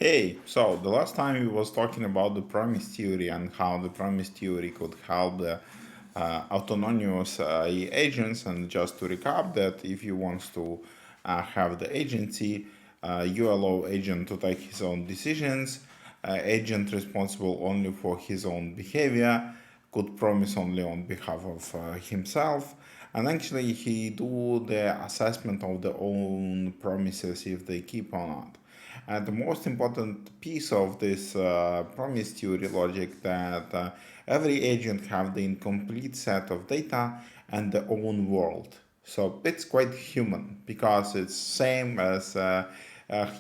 Hey, so the last time we was talking about the promise theory and how the promise theory could help the autonomous agents. And just to recap that, if you want to have the agency, you allow agent to take his own decisions. Agent responsible only for his own behavior, could promise only on behalf of himself, and actually he do the assessment of their own promises if they keep or not. And the most important piece of this promise theory logic that every agent have the incomplete set of data and their own world. So it's quite human because it's same as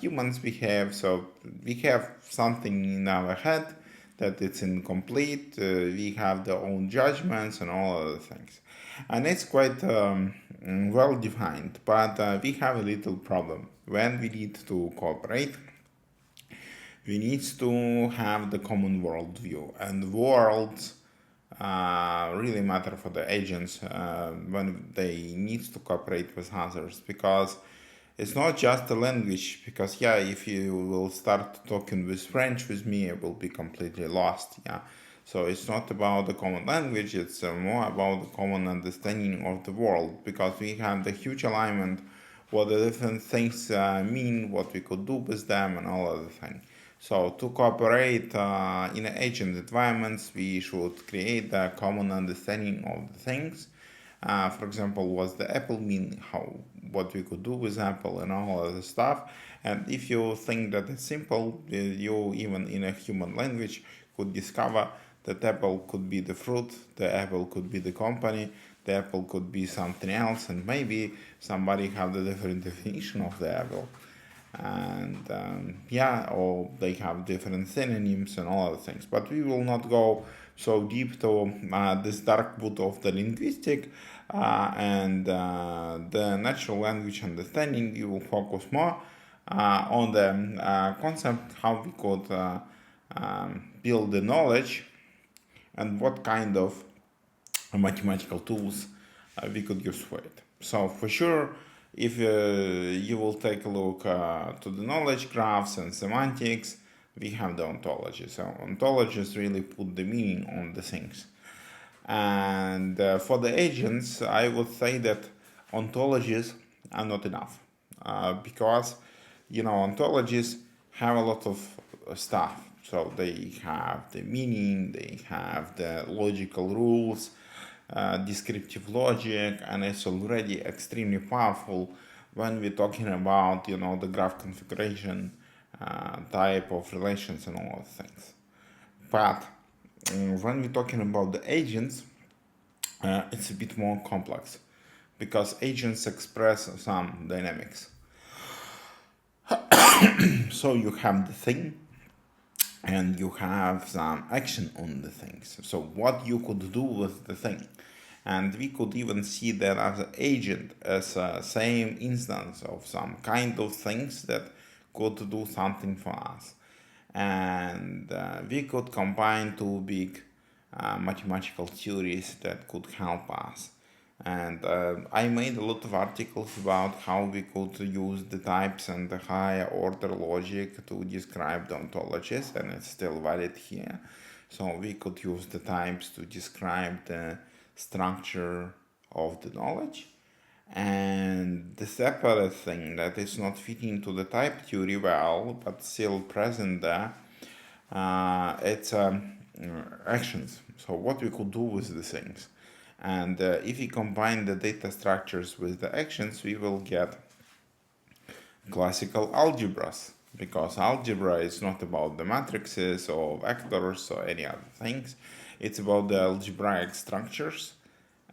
humans behave. So we have something in our head that it's incomplete. We have their own judgments and all other things, and it's quite well defined. But we have a little problem when we need to cooperate. We need to have the common worldview, and worlds really matter for the agents when they need to cooperate with others, because it's not just a language. Because yeah, if you will start talking with French with me, I will be completely lost. Yeah, so it's not about the common language, it's more about the common understanding of the world, because we have the huge alignment what the different things mean, what we could do with them, and all other things. So to cooperate in agent environments, we should create a common understanding of the things. For example, what's the Apple mean, how what we could do with Apple and all other stuff. And if you think that it's simple, you even in a human language could discover that Apple could be the fruit, the Apple could be the company, the Apple could be something else, and maybe somebody have the different definition of the Apple. And yeah, or they have different synonyms and all other things. But we will not go so deep to this dark wood of the linguistic and the natural language understanding. We will focus more on the concept how we could build the knowledge and what kind of mathematical tools we could use for it. So for sure, if you will take a look to the knowledge graphs and semantics, we have the ontology. So ontologies really put the meaning on the things. And for the agents, I would say that ontologies are not enough, because ontologies have a lot of stuff. So they have the meaning, they have the logical rules, descriptive logic, and it's already extremely powerful when we're talking about the graph configuration, type of relations, and all those things. But when we're talking about the agents, it's a bit more complex, because agents express some dynamics. So you have the thing and you have some action on the things. So what you could do with the thing. And we could even see that as an agent as a same instance of some kind of things that could do something for us. And we could combine two big mathematical theories that could help us. And I made a lot of articles about how we could use the types and the higher order logic to describe the ontologies, and it's still valid here. So we could use the types to describe the structure of the knowledge. And the separate thing that is not fitting to the type theory well, but still present there, it's actions. So what we could do with the things. And if we combine the data structures with the actions, we will get classical algebras, because algebra is not about the matrices or vectors or any other things. It's about the algebraic structures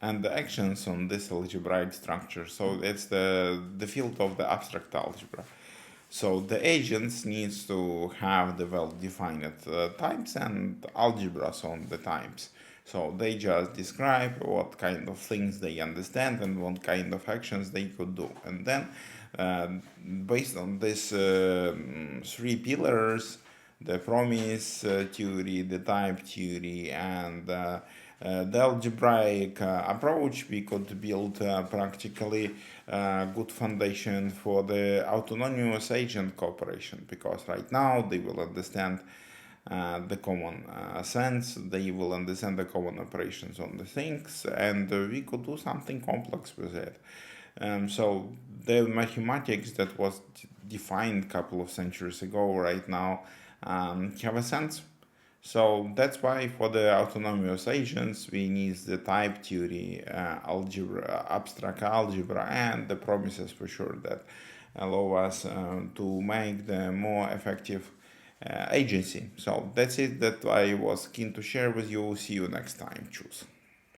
and the actions on this algebraic structure. So it's the field of the abstract algebra. So the agents needs to have the well-defined types and algebras on the types. So they just describe what kind of things they understand and what kind of actions they could do. And then based on these three pillars, the promise theory, the type theory, and the algebraic approach, we could build practically good foundation for the autonomous agent cooperation, because right now they will understand the common sense, they will understand the common operations on the things, and we could do something complex with it. So the mathematics that was defined a couple of centuries ago right now have a sense. So that's why for the autonomous agents we need the type theory, algebra, abstract algebra, and the promises for sure that allow us to make the more effective agency. So that's it that I was keen to share with you. See you next time. Choose.